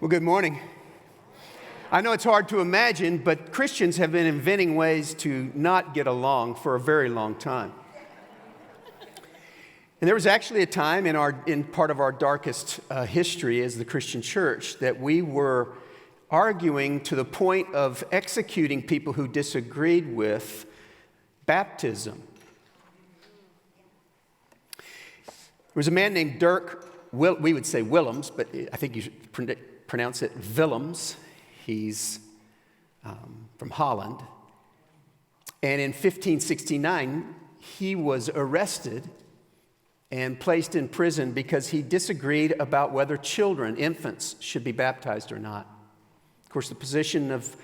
Well, good morning. I know it's hard to imagine, but Christians have been inventing ways to not get along for a very long time. And there was actually a time in part of our darkest history as the Christian church that we were arguing to the point of executing people who disagreed with baptism. There was a man named Dirk, we would say Willems, but I think you should pronounce it Willems. He's from Holland. And in 1569, he was arrested and placed in prison because he disagreed about whether children, infants, should be baptized or not. Of course, the position of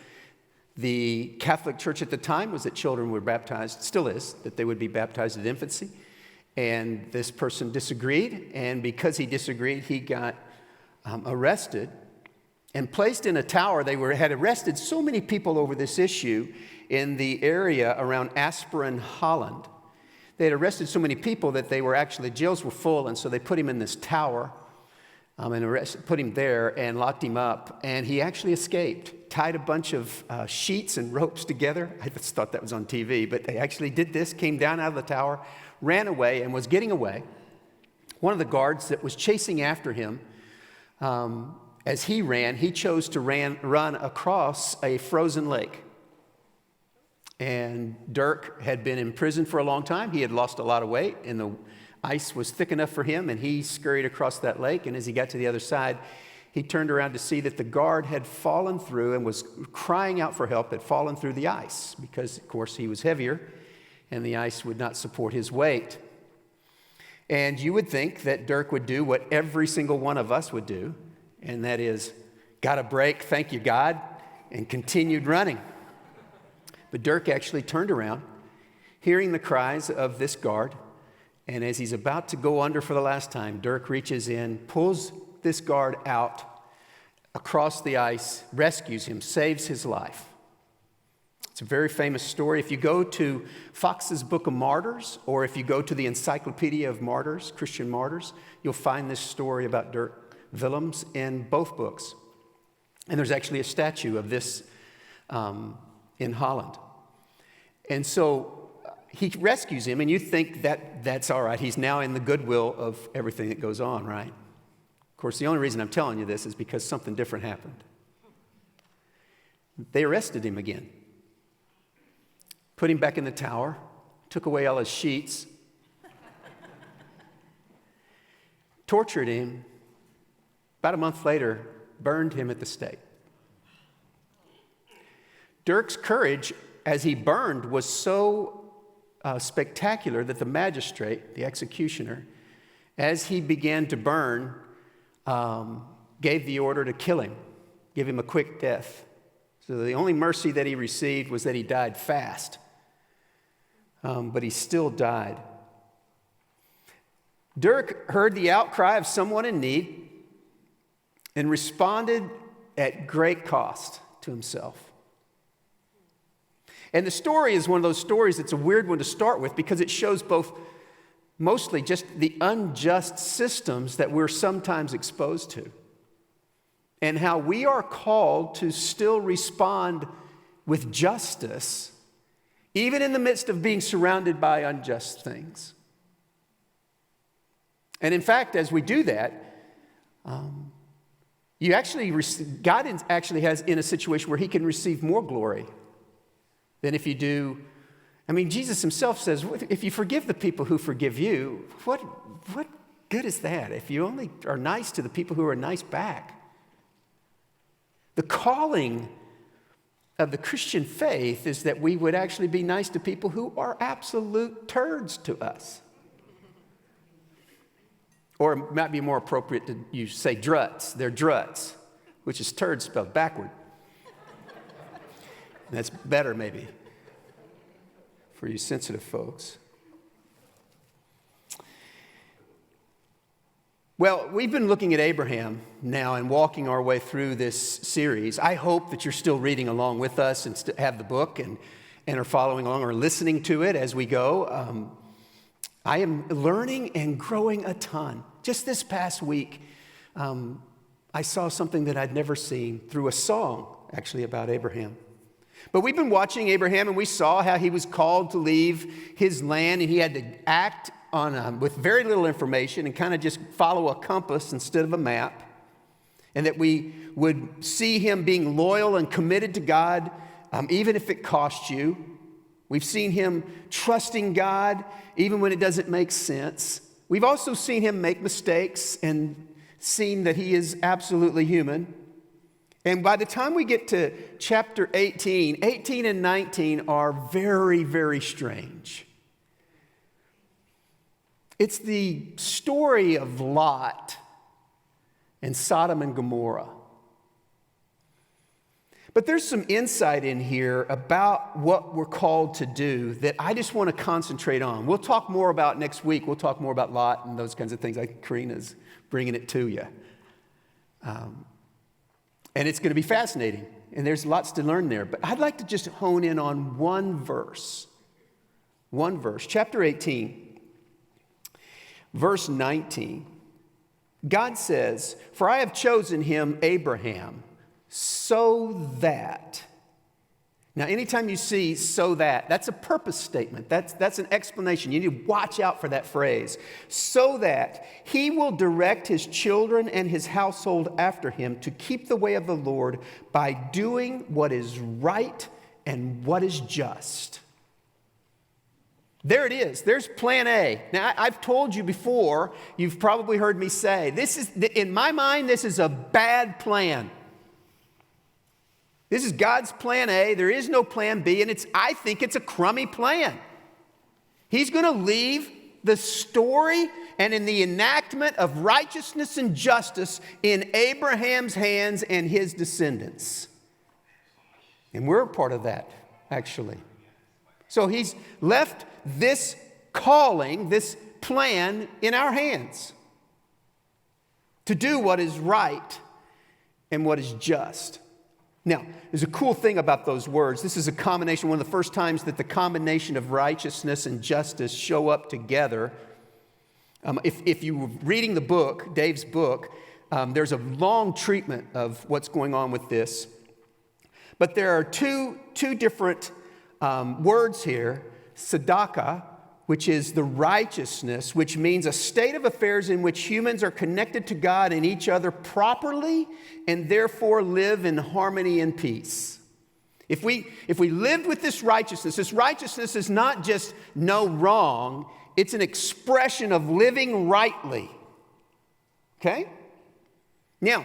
the Catholic Church at the time was that children were baptized, still is, that they would be baptized at infancy. And this person disagreed, and because he disagreed, he got arrested and placed in a tower. They had arrested so many people over this issue in the area around Asperen, Holland. They had arrested so many people that jails were full, and so they put him in this tower and put him there and locked him up. And he actually escaped, tied a bunch of sheets and ropes together. I just thought that was on TV, but they actually did this, came down out of the tower, ran away, and was getting away. One of the guards that was chasing after him, as he ran, he chose to run across a frozen lake. And Dirk had been in prison for a long time. He had lost a lot of weight, and the ice was thick enough for him, and he scurried across that lake. And as he got to the other side, he turned around to see that the guard had fallen through and was crying out for help, had fallen through the ice because, of course, he was heavier, and the ice would not support his weight. And you would think that Dirk would do what every single one of us would do, and that is, got a break, thank you, God, and continued running. But Dirk actually turned around, hearing the cries of this guard, and as he's about to go under for the last time, Dirk reaches in, pulls this guard out across the ice, rescues him, saves his life. It's a very famous story. If you go to Fox's Book of Martyrs, or if you go to the Encyclopedia of Martyrs, Christian Martyrs, you'll find this story about Dirk Willems in both books. And there's actually a statue of this in Holland. And so he rescues him, and you think that that's all right. He's now in the goodwill of everything that goes on, right? Of course, the only reason I'm telling you this is because something different happened. They arrested him again, put him back in the tower, took away all his sheets, tortured him. About a month later, burned him at the stake. Dirk's courage as he burned was so spectacular that the magistrate, the executioner, as he began to burn, gave the order to kill him, give him a quick death. So the only mercy that he received was that he died fast. But he still died. Dirk heard the outcry of someone in need and responded at great cost to himself. And the story is one of those stories that's a weird one to start with because it shows mostly just the unjust systems that we're sometimes exposed to and how we are called to still respond with justice even in the midst of being surrounded by unjust things. And in fact, as we do that, God actually has in a situation where he can receive more glory than if you do. I mean, Jesus himself says, if you forgive the people who forgive you, what good is that if you only are nice to the people who are nice back? The calling of the Christian faith is that we would actually be nice to people who are absolute turds to us. Or it might be more appropriate to you say druts. They're druts, which is turd spelled backward. That's better maybe for you sensitive folks. Well, we've been looking at Abraham now and walking our way through this series. I hope that you're still reading along with us and have the book and are following along or listening to it as we go. I am learning and growing a ton. Just this past week, I saw something that I'd never seen through a song, actually, about Abraham. But we've been watching Abraham, and we saw how he was called to leave his land, and he had to act with very little information and kind of just follow a compass instead of a map. And that we would see him being loyal and committed to God, even if it cost you. We've seen him trusting God, even when it doesn't make sense. We've also seen him make mistakes and seen that he is absolutely human. And by the time we get to chapter 18 and 19 are very, very strange. It's the story of Lot and Sodom and Gomorrah. But there's some insight in here about what we're called to do that I just want to concentrate on. We'll talk more about next week. We'll talk more about Lot and those kinds of things. I think Karina's bringing it to you. And it's going to be fascinating. And there's lots to learn there. But I'd like to just hone in on one verse. One verse. Chapter 18, verse 19. God says, "For I have chosen him, Abraham, so that." Now, anytime you see "so that," that's a purpose statement. That's an explanation. You need to watch out for that phrase. "So that he will direct his children and his household after him to keep the way of the Lord by doing what is right and what is just." There it is. There's plan A. Now, I've told you before, you've probably heard me say, in my mind, this is a bad plan. This is God's plan A. There is no plan B, and I think it's a crummy plan. He's going to leave the story and in the enactment of righteousness and justice in Abraham's hands and his descendants. And we're a part of that, actually. So he's left this calling, this plan in our hands to do what is right and what is just. Now, there's a cool thing about those words. This is a combination, one of the first times that the combination of righteousness and justice show up together. If you were reading the book, Dave's book, there's a long treatment of what's going on with this. But there are two different words here. Tzedakah, which is the righteousness, which means a state of affairs in which humans are connected to God and each other properly and therefore live in harmony and peace. If we lived with this righteousness is not just no wrong, it's an expression of living rightly. Okay? Now,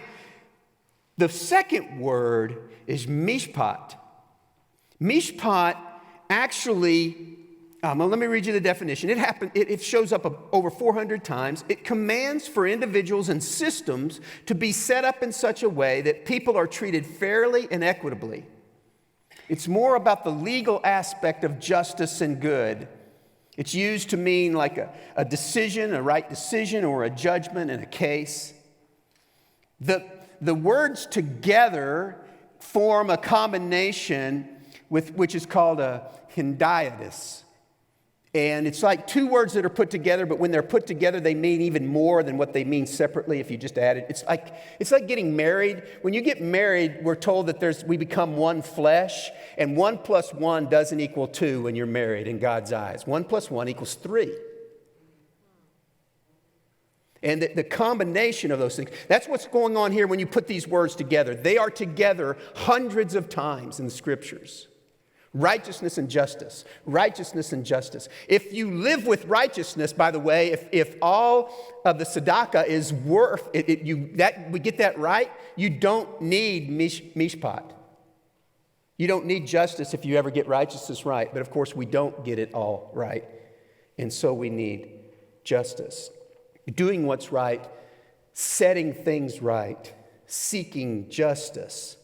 the second word is mishpat. Mishpat actually, well, let me read you the definition. It shows up over 400 times. It commands for individuals and systems to be set up in such a way that people are treated fairly and equitably. It's more about the legal aspect of justice and good. It's used to mean like a decision, a right decision, or a judgment in a case. The words together form a combination which is called a hendiadys. And it's like two words that are put together, but when they're put together, they mean even more than what they mean separately if you just add it. It's like getting married. When you get married, we're told that we become one flesh, and 1 + 1 doesn't equal 2 when you're married in God's eyes. 1 + 1 = 3. And the combination of those things, that's what's going on here when you put these words together. They are together hundreds of times in the scriptures. Righteousness and justice. Righteousness and justice. If you live with righteousness, by the way, if all of the tzedakah is worth we get that right, you don't need mishpat. You don't need justice if you ever get righteousness right. But of course, we don't get it all right. And so we need justice. Doing what's right, setting things right, seeking justice.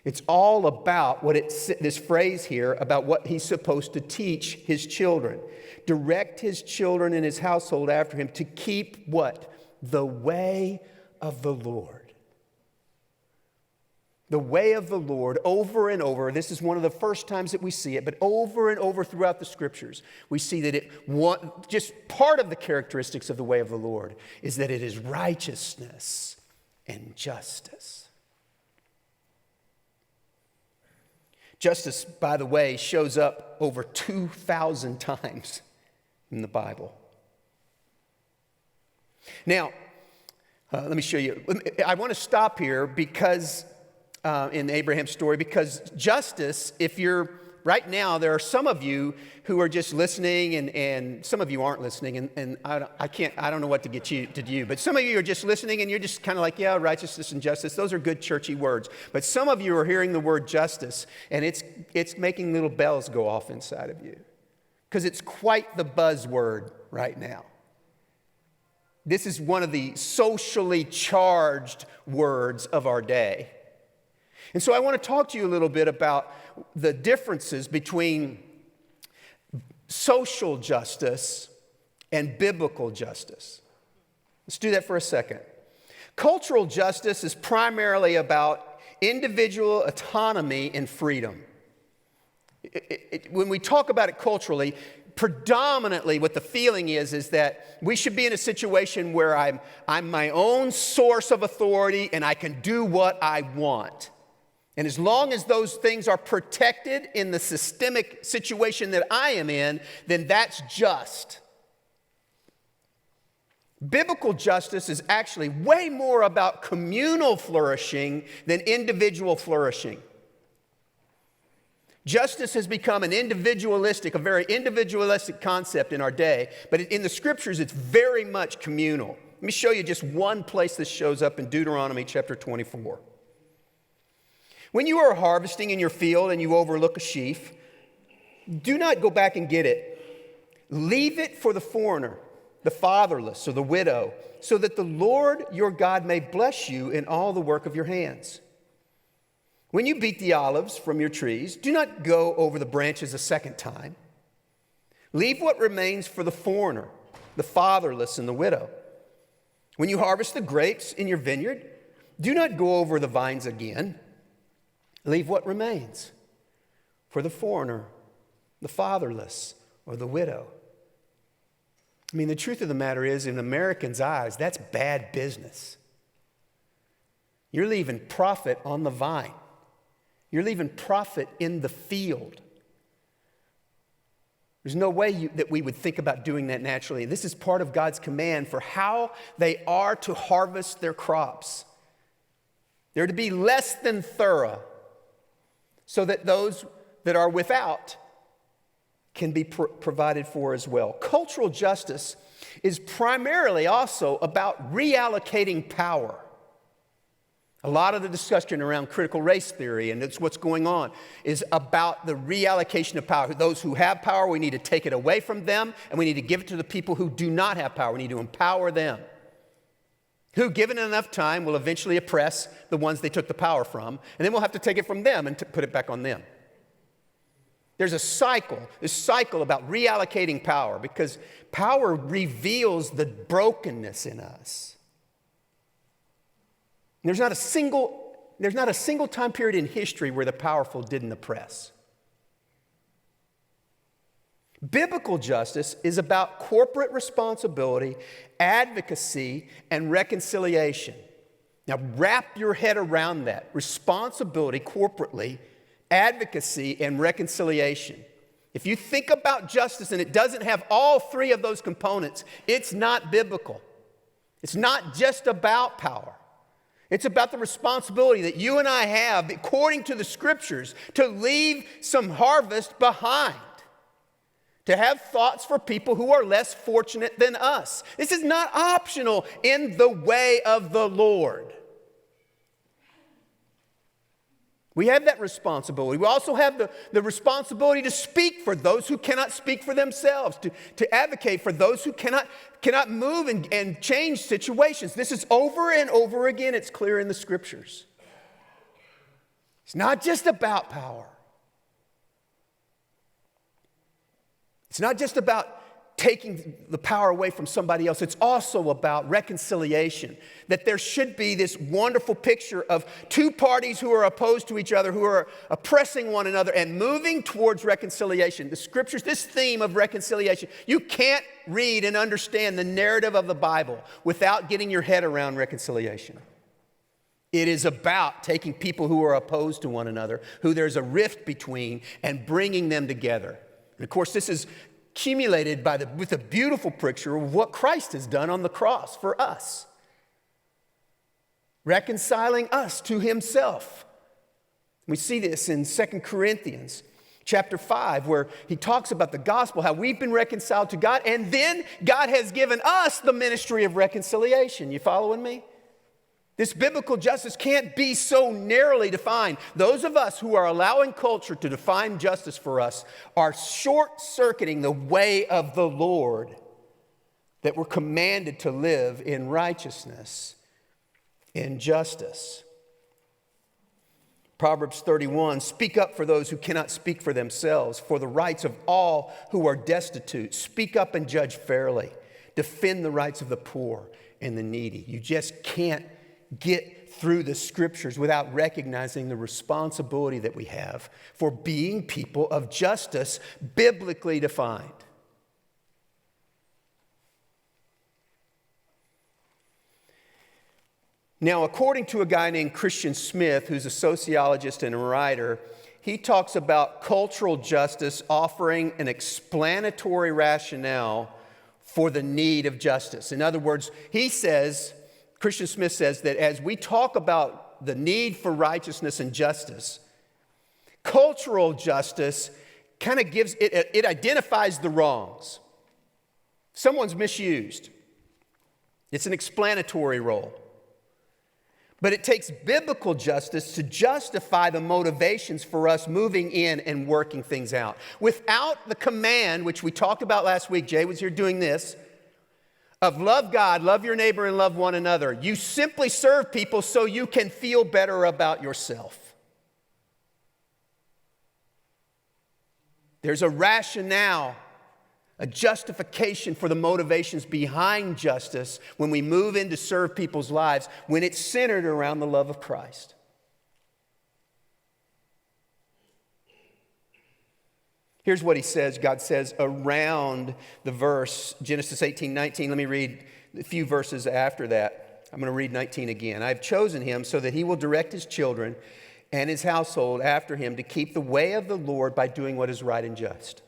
It's all about this phrase here about what he's supposed to teach his children. Direct his children and his household after him to keep what? The way of the Lord. The way of the Lord over and over. This is one of the first times that we see it, but over and over throughout the scriptures, we see that just part of the characteristics of the way of the Lord is that it is righteousness and justice. Justice, by the way, shows up over 2,000 times in the Bible. Now, let me show you. I want to stop here because, in Abraham's story, because justice, if you're, right now, there are some of you who are just listening, and some of you aren't listening, and I don't know what to get you to do, but some of you are just listening, and you're just kind of like, yeah, righteousness and justice, those are good churchy words. But some of you are hearing the word justice, and it's making little bells go off inside of you, because it's quite the buzzword right now. This is one of the socially charged words of our day. And so I want to talk to you a little bit about the differences between social justice and biblical justice. Let's do that for a second. Cultural justice is primarily about individual autonomy and freedom. When we talk about it culturally, predominantly what the feeling is that we should be in a situation where I'm my own source of authority and I can do what I want. And as long as those things are protected in the systemic situation that I am in, then that's just. Biblical justice is actually way more about communal flourishing than individual flourishing. Justice has become a very individualistic concept in our day, but in the scriptures, it's very much communal. Let me show you just one place this shows up in Deuteronomy chapter 24. When you are harvesting in your field and you overlook a sheaf, do not go back and get it. Leave it for the foreigner, the fatherless, or the widow, so that the Lord your God may bless you in all the work of your hands. When you beat the olives from your trees, do not go over the branches a second time. Leave what remains for the foreigner, the fatherless, and the widow. When you harvest the grapes in your vineyard, do not go over the vines again. Leave what remains for the foreigner, the fatherless, or the widow. I mean, the truth of the matter is, in Americans' eyes, that's bad business. You're leaving profit on the vine. You're leaving profit in the field. There's no way that we would think about doing that naturally. This is part of God's command for how they are to harvest their crops. They're to be less than thorough, so that those that are without can be provided for as well. Cultural justice is primarily also about reallocating power. A lot of the discussion around critical race theory, and that's what's going on, is about the reallocation of power. Those who have power, we need to take it away from them, and we need to give it to the people who do not have power. We need to empower them, who, given enough time, will eventually oppress the ones they took the power from, and then we'll have to take it from them and put it back on them. There's a cycle, this cycle about reallocating power, because power reveals the brokenness in us. There's not a single time period in history where the powerful didn't oppress. Biblical justice is about corporate responsibility, advocacy, and reconciliation. Now, wrap your head around that. Responsibility corporately, advocacy, and reconciliation. If you think about justice and it doesn't have all three of those components, it's not biblical. It's not just about power. It's about the responsibility that you and I have, according to the scriptures, to leave some harvest behind, to have thoughts for people who are less fortunate than us. This is not optional in the way of the Lord. We have that responsibility. We also have the responsibility to speak for those who cannot speak for themselves, to advocate for those who cannot move and change situations. This is over and over again. It's clear in the scriptures. It's not just about power. It's not just about taking the power away from somebody else. It's also about reconciliation, that there should be this wonderful picture of two parties who are opposed to each other, who are oppressing one another and moving towards reconciliation. The scriptures, this theme of reconciliation, you can't read and understand the narrative of the Bible without getting your head around reconciliation. It is about taking people who are opposed to one another, who there's a rift between, and bringing them together. And of course, this is accumulated with a beautiful picture of what Christ has done on the cross for us, reconciling us to himself. We see this in 2 Corinthians chapter 5, where he talks about the gospel, how we've been reconciled to God, and then God has given us the ministry of reconciliation. You following me? This biblical justice can't be so narrowly defined. Those of us who are allowing culture to define justice for us are short-circuiting the way of the Lord, that we're commanded to live in righteousness, in justice. Proverbs 31, speak up for those who cannot speak for themselves, for the rights of all who are destitute. Speak up and judge fairly. Defend the rights of the poor and the needy. You just can't get through the scriptures without recognizing the responsibility that we have for being people of justice, biblically defined. Now, according to a guy named Christian Smith, who's a sociologist and a writer, he talks about cultural justice offering an explanatory rationale for the need of justice. In other words, Christian Smith says that as we talk about the need for righteousness and justice, cultural justice kind of it identifies the wrongs. Someone's misused. It's an explanatory role. But it takes biblical justice to justify the motivations for us moving in and working things out. Without the command, which we talked about last week, Jay was here doing this, of love God, love your neighbor, and love one another. You simply serve people so you can feel better about yourself. There's a rationale, a justification for the motivations behind justice when we move in to serve people's lives, when it's centered around the love of Christ. Here's what he says, God says, around the verse, Genesis 18:19. Let me read a few verses after that. I'm going to read 19 again. I have chosen him so that he will direct his children and his household after him to keep the way of the Lord by doing what is right and just.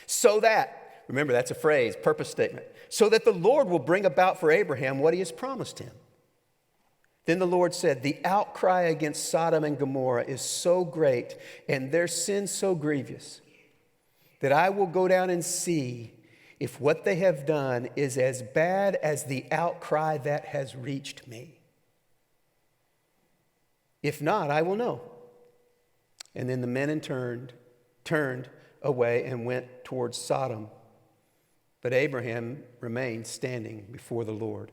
So that, remember that's a phrase, purpose statement, so that the Lord will bring about for Abraham what he has promised him. Then the Lord said, the outcry against Sodom and Gomorrah is so great and their sin so grievous that I will go down and see if what they have done is as bad as the outcry that has reached me. If not, I will know. And then the men turned away and went towards Sodom. But Abraham remained standing before the Lord.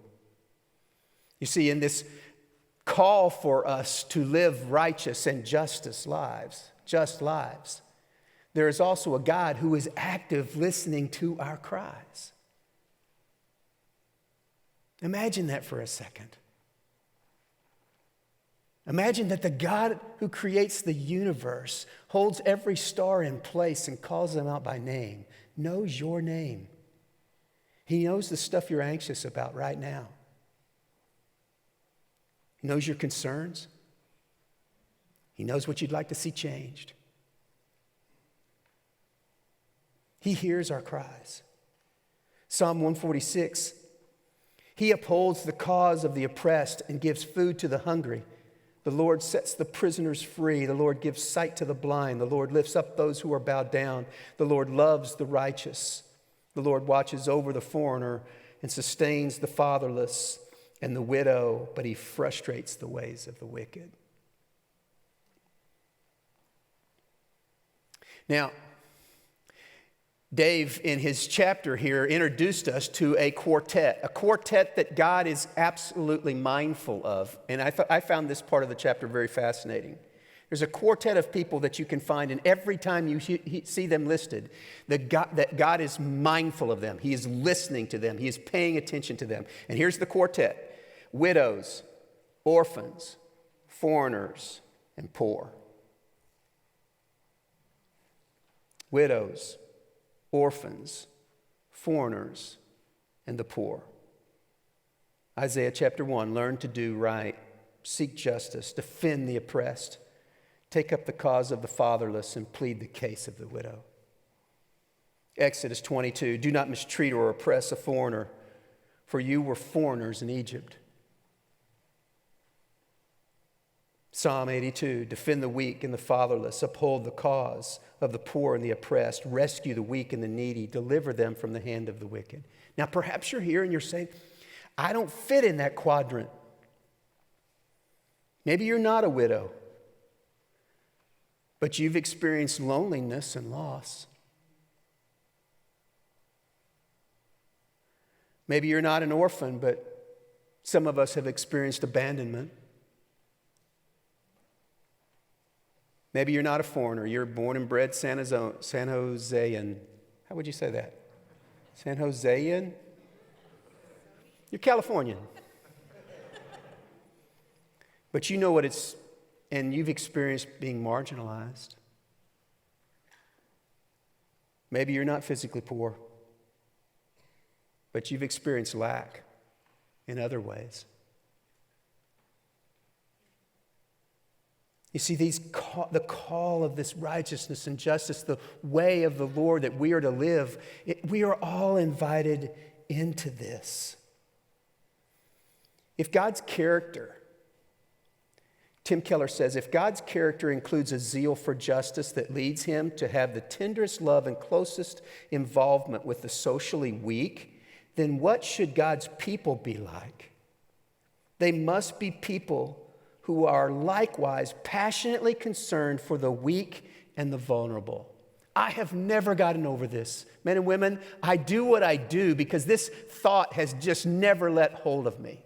You see, in this call for us to live righteous and just lives, there is also a God who is active listening to our cries. Imagine that for a second. Imagine that the God who creates the universe, holds every star in place and calls them out by name, knows your name. He knows the stuff you're anxious about right now. He knows your concerns. He knows what you'd like to see changed. He hears our cries. Psalm 146, he upholds the cause of the oppressed and gives food to the hungry. The Lord sets the prisoners free. The Lord gives sight to the blind. The Lord lifts up those who are bowed down. The Lord loves the righteous. The Lord watches over the foreigner and sustains the fatherless and the widow, but he frustrates the ways of the wicked. Now, Dave, in his chapter here, introduced us to a quartet that God is absolutely mindful of. And I found this part of the chapter very fascinating. There's a quartet of people that you can find, and every time you see them listed, that God is mindful of them. He is listening to them. He is paying attention to them. And here's the quartet: widows, orphans, foreigners, and poor. Widows, orphans, foreigners, and the poor. Isaiah chapter 1, learn to do right seek justice, defend the oppressed, take up the cause of the fatherless, and plead the case of the widow. Exodus 22, do not mistreat or oppress a foreigner, for you were foreigners in Egypt. Psalm 82, defend the weak and the fatherless, uphold the cause of the poor and the oppressed, rescue the weak and the needy, deliver them from the hand of the wicked. Now, perhaps you're here and you're saying, I don't fit in that quadrant. Maybe you're not a widow, but you've experienced loneliness and loss. Maybe you're not an orphan, but some of us have experienced abandonment. Maybe you're not a foreigner. You're born and bred San Josean. How would you say that? San Josean? You're Californian. But you know what it's, and you've experienced being marginalized. Maybe you're not physically poor, but you've experienced lack in other ways. You see, the call of this righteousness and justice, the way of the Lord that we are to live, we are all invited into this. If God's character, Tim Keller says, if God's character includes a zeal for justice that leads him to have the tenderest love and closest involvement with the socially weak, then what should God's people be like? They must be people who are likewise passionately concerned for the weak and the vulnerable. I have never gotten over this. Men and women, I do what I do because this thought has just never let hold of me.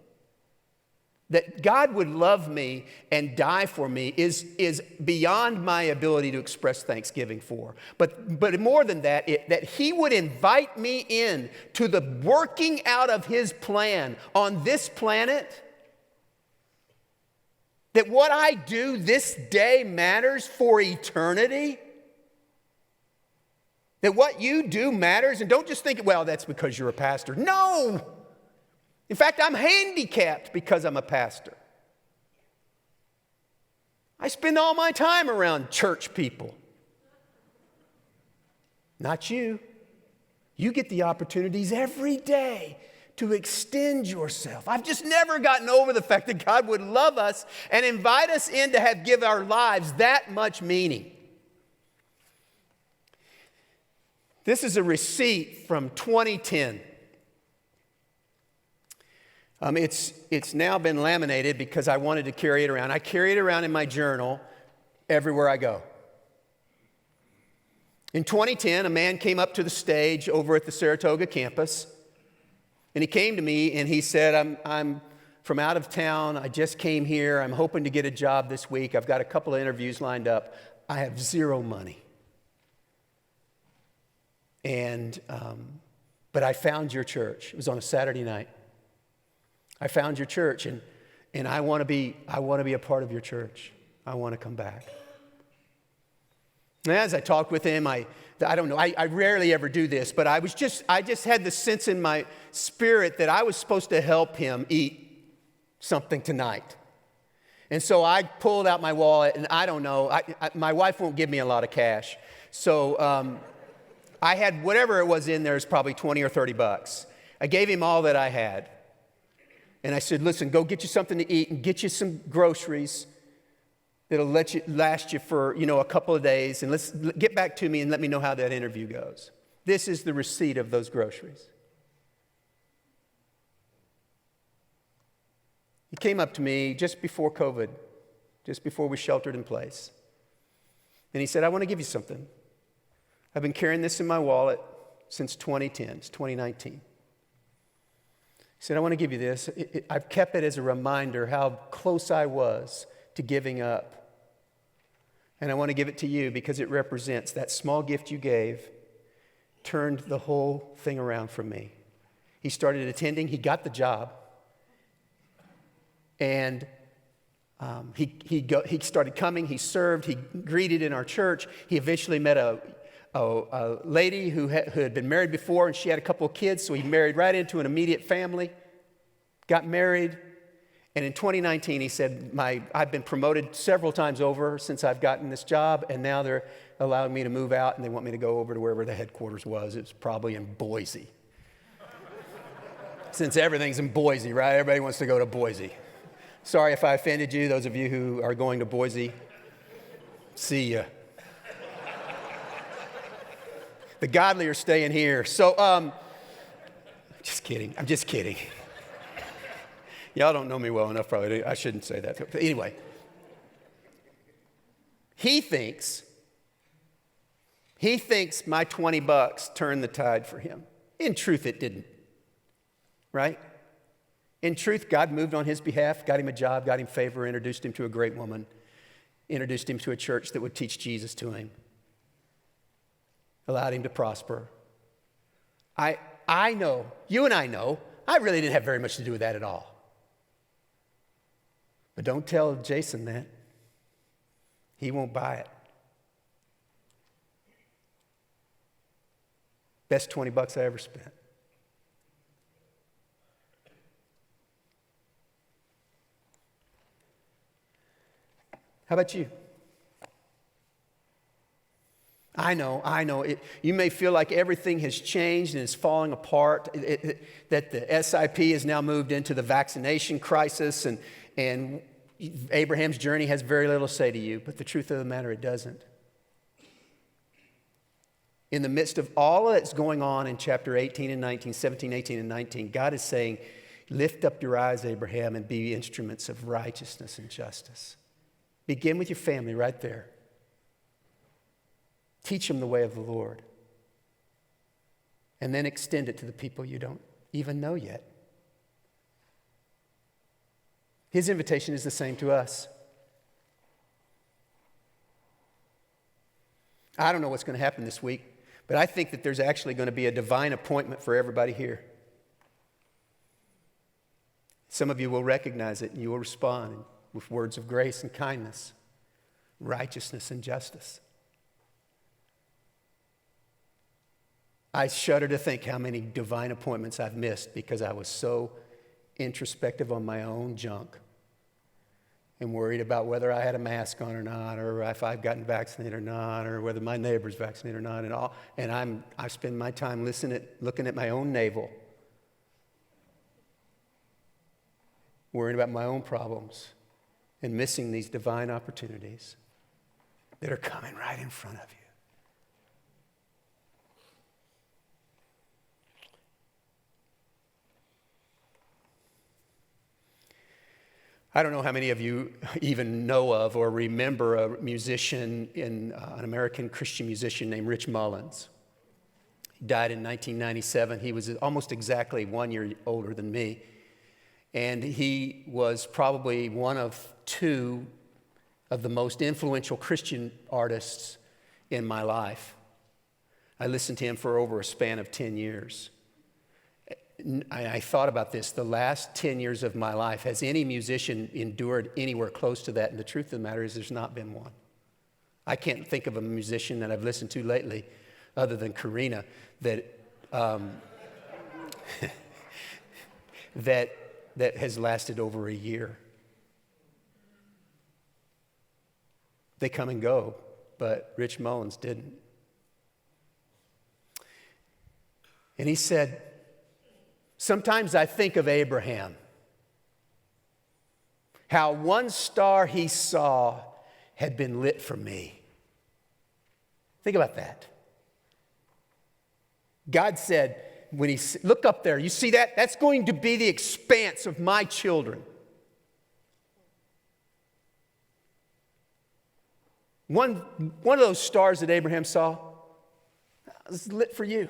That God would love me and die for me is beyond my ability to express thanksgiving for. But more than that, that He would invite me in to the working out of His plan on this planet. That what I do this day matters for eternity. That what you do matters. And don't just think, well, that's because you're a pastor. No! In fact, I'm handicapped because I'm a pastor. I spend all my time around church people. Not you. You get the opportunities every day to extend yourself. I've just never gotten over the fact that God would love us and invite us in to give our lives that much meaning. This is a receipt from 2010. It's now been laminated because I wanted to carry it around. I carry it around in my journal everywhere I go. In 2010, a man came up to the stage over at the Saratoga campus, and he came to me and he said, I'm from out of town. I just came here. I'm hoping to get a job this week. I've got a couple of interviews lined up. I have zero money. But I found your church. It was on a Saturday night. I found your church, and I want to be a part of your church. I want to come back. And as I talked with him, I don't know, I rarely ever do this, but I just had the sense in my spirit that I was supposed to help him eat something tonight. And so I pulled out my wallet, and I don't know, my wife won't give me a lot of cash. So I had whatever it was in there is probably 20 or 30 bucks. I gave him all that I had. And I said, listen, go get you something to eat and get you some groceries that'll last you for, a couple of days. And let's get back to me and let me know how that interview goes. This is the receipt of those groceries. He came up to me just before COVID, just before we sheltered in place. And he said, I want to give you something. I've been carrying this in my wallet since 2010. It's 2019. He said, I want to give you this. I've kept it as a reminder how close I was to giving up. And I want to give it to you because it represents that small gift you gave turned the whole thing around for me. He started attending. He got the job. And he started coming. He served. He greeted in our church. He eventually met a lady who had been married before, and she had a couple of kids, so he married right into an immediate family, got married, And in 2019, he said, I've been promoted several times over since I've gotten this job, and now they're allowing me to move out, and they want me to go over to wherever the headquarters was. It was probably in Boise. Since everything's in Boise, right? Everybody wants to go to Boise. Sorry if I offended you, those of you who are going to Boise. See ya. The godly are staying here. So, just kidding. I'm just kidding. Y'all don't know me well enough, probably. I shouldn't say that. But anyway, he thinks my $20 turned the tide for him. In truth, it didn't. Right? In truth, God moved on his behalf, got him a job, got him favor, introduced him to a great woman, introduced him to a church that would teach Jesus to him, allowed him to prosper. I know, you and I know, I really didn't have very much to do with that at all. But don't tell Jason that. He won't buy it. Best $20 I ever spent. How about you? I know. You may feel like everything has changed and is falling apart, that the SIP has now moved into the vaccination crisis, and Abraham's journey has very little to say to you, but the truth of the matter, it doesn't. In the midst of all that's going on in chapter 18 and 19, 17, 18, and 19, God is saying, lift up your eyes, Abraham, and be instruments of righteousness and justice. Begin with your family right there. Teach them the way of the Lord. And then extend it to the people you don't even know yet. His invitation is the same to us. I don't know what's going to happen this week, but I think that there's actually going to be a divine appointment for everybody here. Some of you will recognize it and you will respond with words of grace and kindness, righteousness and justice. I shudder to think how many divine appointments I've missed because I was so introspective on my own junk and worried about whether I had a mask on or not, or if I've gotten vaccinated or not, or whether my neighbor's vaccinated or not, and all. And I spend my time looking at my own navel, worrying about my own problems, and missing these divine opportunities that are coming right in front of you. I don't know how many of you even know of or remember a musician, an American Christian musician named Rich Mullins. He died in 1997. He was almost exactly 1 year older than me. And he was probably one of two of the most influential Christian artists in my life. I listened to him for over a span of 10 years. I thought about this, the last 10 years of my life, has any musician endured anywhere close to that? And the truth of the matter is there's not been one. I can't think of a musician that I've listened to lately, other than Karina, that that has lasted over a year. They come and go, but Rich Mullins didn't. And he said, sometimes I think of Abraham, how one star he saw had been lit for me. Think about that. God said, when he look up there, you see that? That's going to be the expanse of my children. One of those stars that Abraham saw was lit for you.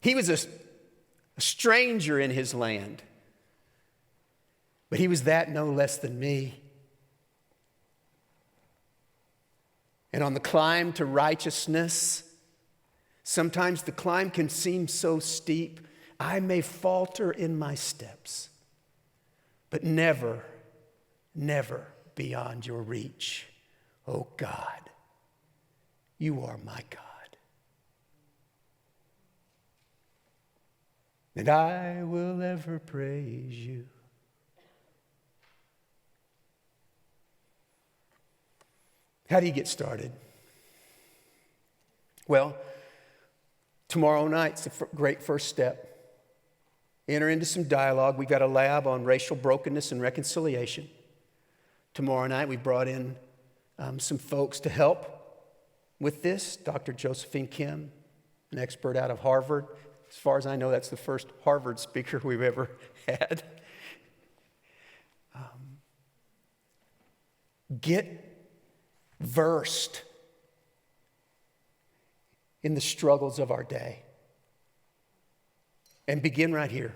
He was a stranger in his land, but he was that no less than me. And on the climb to righteousness, sometimes the climb can seem so steep, I may falter in my steps, but never, never beyond your reach. Oh God, you are my God. and I will ever praise you. How do you get started? Well, tomorrow night's a great first step. Enter into some dialogue. We've got a lab on racial brokenness and reconciliation. Tomorrow night we brought in some folks to help with this. Dr. Josephine Kim, an expert out of Harvard. As far as I know, that's the first Harvard speaker we've ever had. Get versed in the struggles of our day. And begin right here.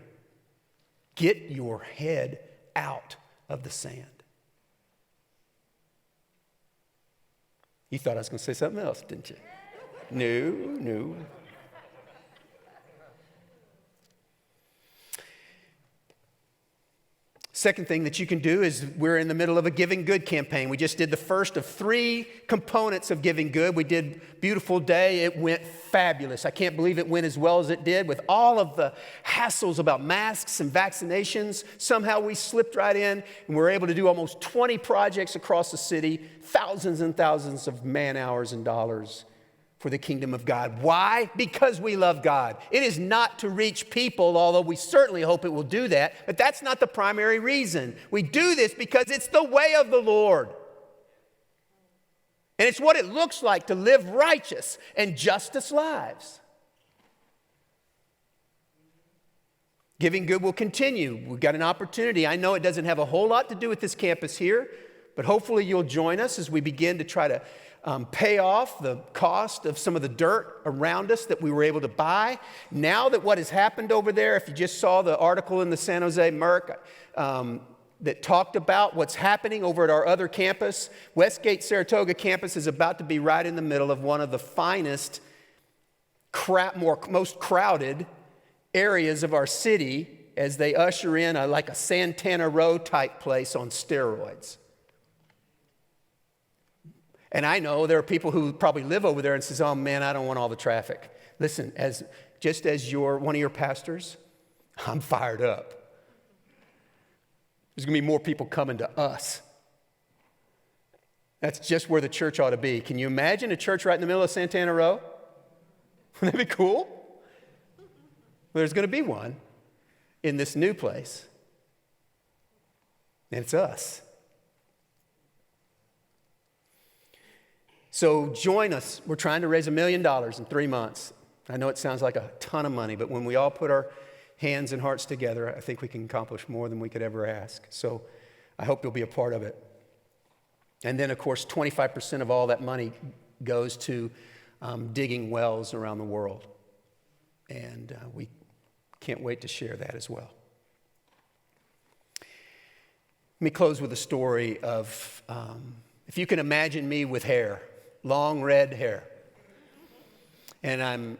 Get your head out of the sand. You thought I was going to say something else, didn't you? No. Second thing that you can do is we're in the middle of a Giving Good campaign. We just did the first of 3 components of Giving Good. We did Beautiful Day. It went fabulous. I can't believe it went as well as it did with all of the hassles about masks and vaccinations. Somehow we slipped right in and we're able to do almost 20 projects across the city, thousands and thousands of man hours and dollars for the kingdom of God. Why? Because we love God. It is not to reach people, although we certainly hope it will do that, but that's not the primary reason. We do this because it's the way of the Lord. And it's what it looks like to live righteous and justice lives. Giving Good will continue. We've got an opportunity. I know it doesn't have a whole lot to do with this campus here, but hopefully you'll join us as we begin to try to pay off the cost of some of the dirt around us that we were able to buy. Now that what has happened over there, if you just saw the article in the San Jose Merc that talked about what's happening over at our other campus, Westgate Saratoga campus is about to be right in the middle of one of the finest, most crowded areas of our city as they usher in like a Santana Row type place on steroids. And I know there are people who probably live over there and says, oh man, I don't want all the traffic. Listen, just as one of your pastors, I'm fired up. There's going to be more people coming to us. That's just where the church ought to be. Can you imagine a church right in the middle of Santana Row? Wouldn't that be cool? Well, there's going to be one in this new place. And it's us. So join us. We're trying to raise $1 million in 3 months. I know it sounds like a ton of money, but when we all put our hands and hearts together, I think we can accomplish more than we could ever ask. So I hope you'll be a part of it. And then, of course, 25% of all that money goes to digging wells around the world. And we can't wait to share that as well. Let me close with a story of, if you can imagine me with hair, long red hair. And I'm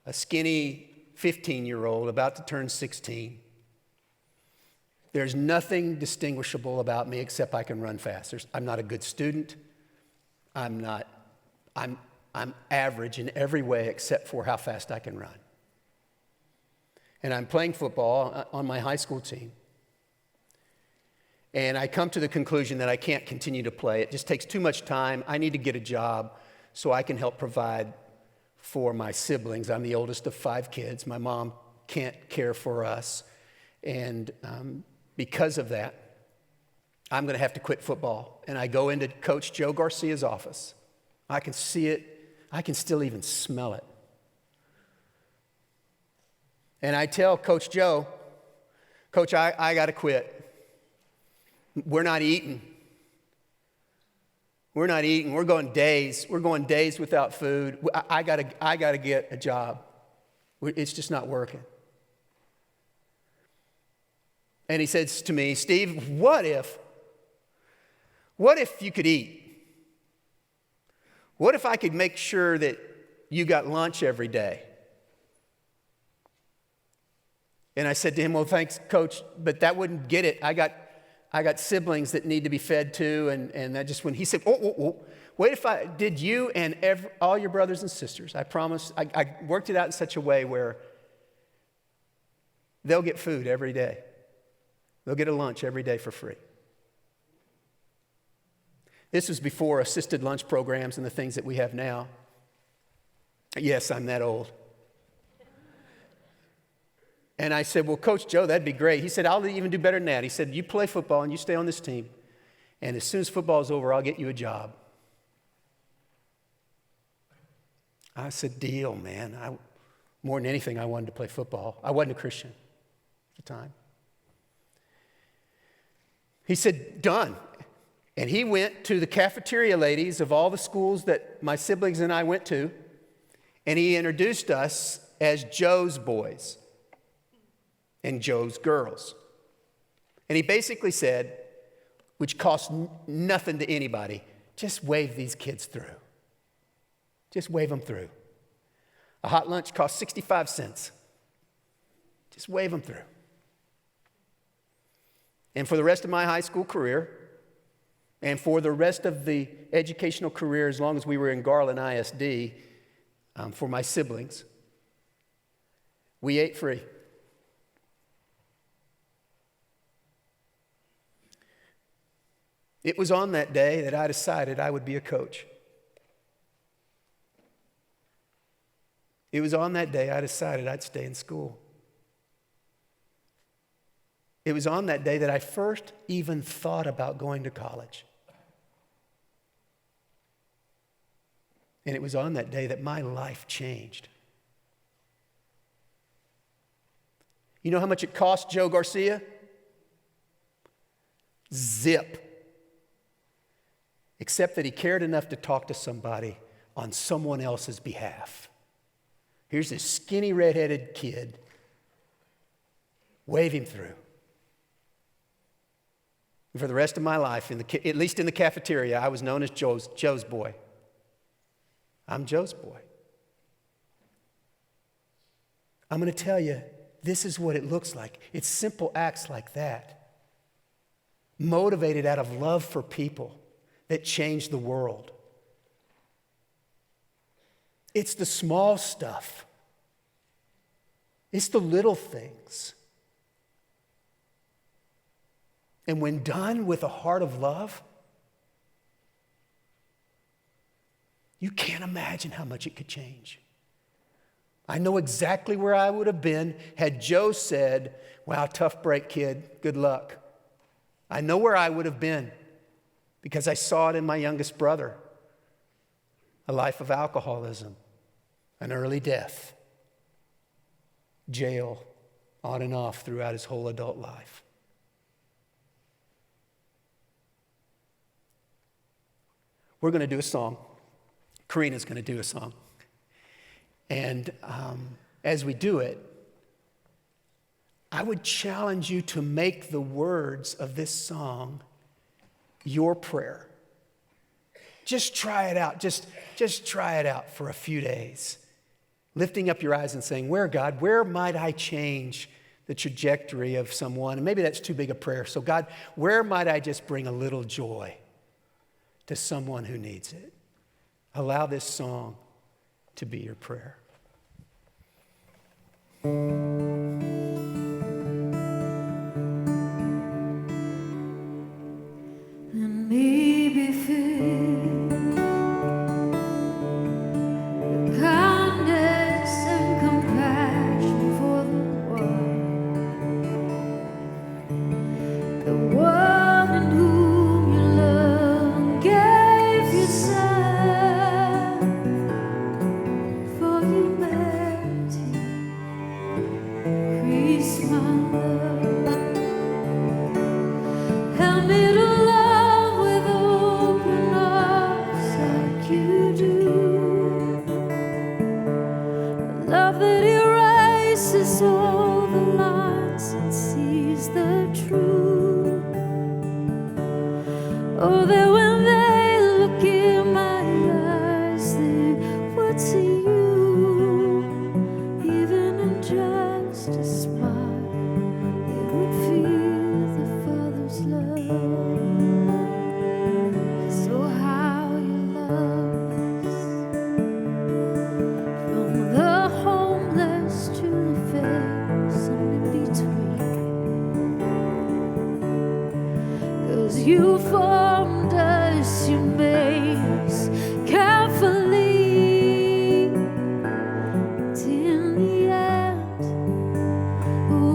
a skinny 15-year-old about to turn 16. There's nothing distinguishable about me except I can run fast. I'm not a good student. I'm average in every way except for how fast I can run. And I'm playing football on my high school team. And I come to the conclusion that I can't continue to play. It just takes too much time. I need to get a job so I can help provide for my siblings. I'm the oldest of 5 kids. My mom can't care for us. And because of that, I'm going to have to quit football. And I go into Coach Joe Garcia's office. I can see it. I can still even smell it. And I tell Coach Joe, Coach, I got to quit. We're not eating. We're not eating. We're going days. We're going days without food. I gotta get a job. It's just not working. And he says to me, Steve, what if you could eat? What if I could make sure that you got lunch every day? And I said to him, well, thanks, Coach, but that wouldn't get it. I got siblings that need to be fed too, and that just when he said, what if I did you and all your brothers and sisters? I promise. I worked it out in such a way where they'll get food every day. They'll get a lunch every day for free. This was before assisted lunch programs and the things that we have now. Yes, I'm that old. And I said, well, Coach Joe, that'd be great. He said, I'll even do better than that. He said, you play football and you stay on this team. And as soon as football's over, I'll get you a job. I said, deal, man. More than anything, I wanted to play football. I wasn't a Christian at the time. He said, done. And he went to the cafeteria ladies of all the schools that my siblings and I went to, and he introduced us as Joe's boys and Joe's girls. And he basically said, which cost nothing to anybody, just wave these kids through. Just wave them through. A hot lunch costs 65 cents. Just wave them through. And for the rest of my high school career, and for the rest of the educational career, as long as we were in Garland ISD, for my siblings, we ate free. It was on that day that I decided I would be a coach. It was on that day I decided I'd stay in school. It was on that day that I first even thought about going to college. And it was on that day that my life changed. You know how much it cost Joe Garcia? Zip. Except that he cared enough to talk to somebody on someone else's behalf. Here's this skinny, redheaded kid. Wave him through. And for the rest of my life, at least in the cafeteria, I was known as Joe's boy. I'm Joe's boy. I'm going to tell you, this is what it looks like. It's simple acts like that, motivated out of love for people, that change the world. It's the small stuff. It's the little things. And when done with a heart of love, you can't imagine how much it could change. I know exactly where I would have been had Joe said, wow, tough break, kid, good luck. I know where I would have been because I saw it in my youngest brother. A life of alcoholism, an early death, jail, on and off throughout his whole adult life. We're going to do a song. Karina's going to do a song. And as we do it, I would challenge you to make the words of this song your prayer. Just try it out. Just try it out for a few days. Lifting up your eyes and saying, God, where might I change the trajectory of someone? And maybe that's too big a prayer. So God, where might I just bring a little joy to someone who needs it? Allow this song to be your prayer. Let me be filled with kindness and compassion for the one in whom you love and gave yourself for humanity. Increase my love. Help me to love with open arms like you do. A love that erases all the lines and sees the truth. Oh, that when they look in my eyes, they would see you. Even in just a smile, they would feel the Father's love. So how you love us, from the homeless to the famous and in between. you formed us, you made us carefully. And in the end,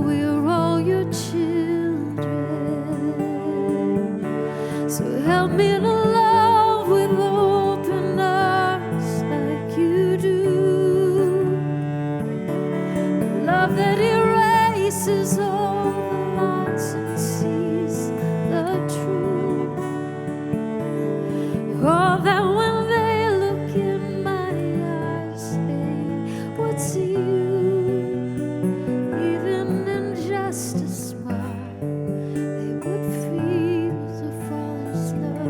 we're all your children. So help me to love with open arms like you do. Love that erases all the lies and sees the truth. Oh, that when they look in my eyes, they would see you. Even in just a smile, they would feel the Father's love.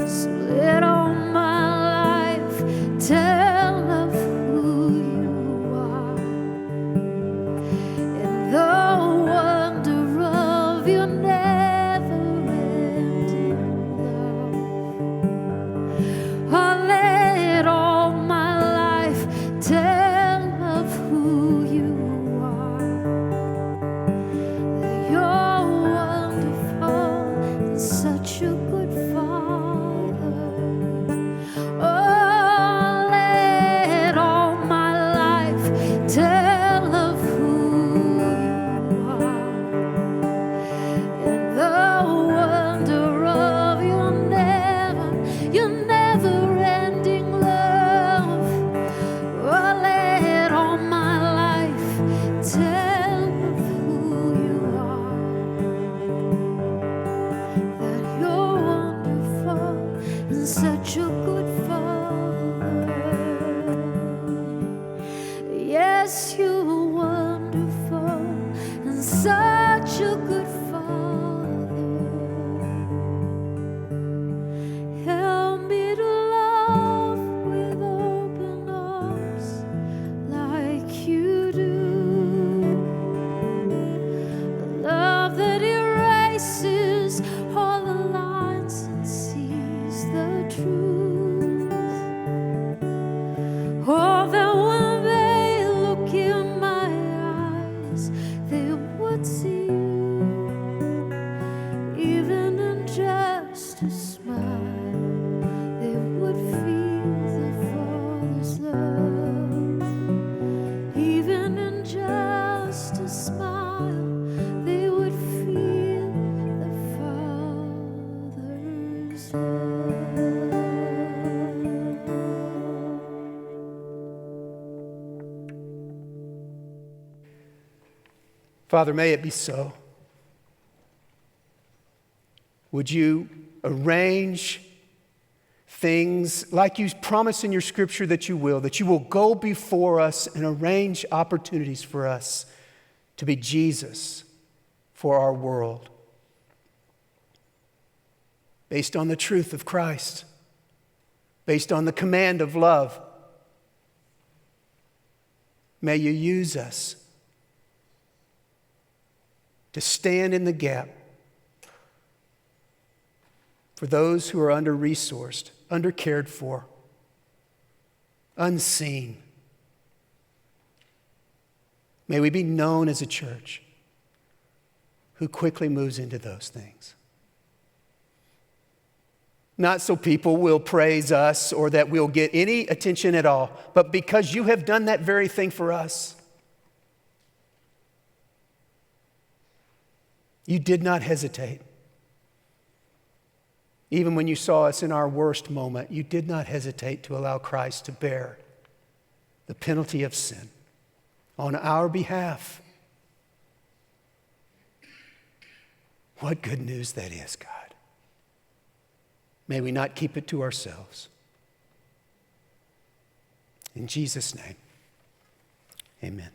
So let all my life tell of who you are, and the wonder of your never-ending love. Oh, let all my life tell of who you are, that you're wonderful and such a good Father. Oh, let all my life tell of who you are, and the wonder of your never-ending love. Oh, let all my life tell of who you are, that you're wonderful and such a good Father. Yes, you're wonderful and such a good Father. Help me to love with open arms like you do. A love that erases all the lines and sees the truth. Oh, that when they look in my eyes, they would see you. Even in just a smile, they would feel the Father's love. Even in just a smile, they would feel the Father's love. Father, may it be so. Would you arrange things like you promise in your scripture that you will go before us and arrange opportunities for us to be Jesus for our world, based on the truth of Christ, based on the command of love. May you use us to stand in the gap for those who are under-resourced, under-cared for, unseen. May we be known as a church who quickly moves into those things. Not so people will praise us or that we'll get any attention at all, but because you have done that very thing for us. You did not hesitate. Even when you saw us in our worst moment, you did not hesitate to allow Christ to bear the penalty of sin on our behalf. What good news that is, God. May we not keep it to ourselves. In Jesus' name, amen.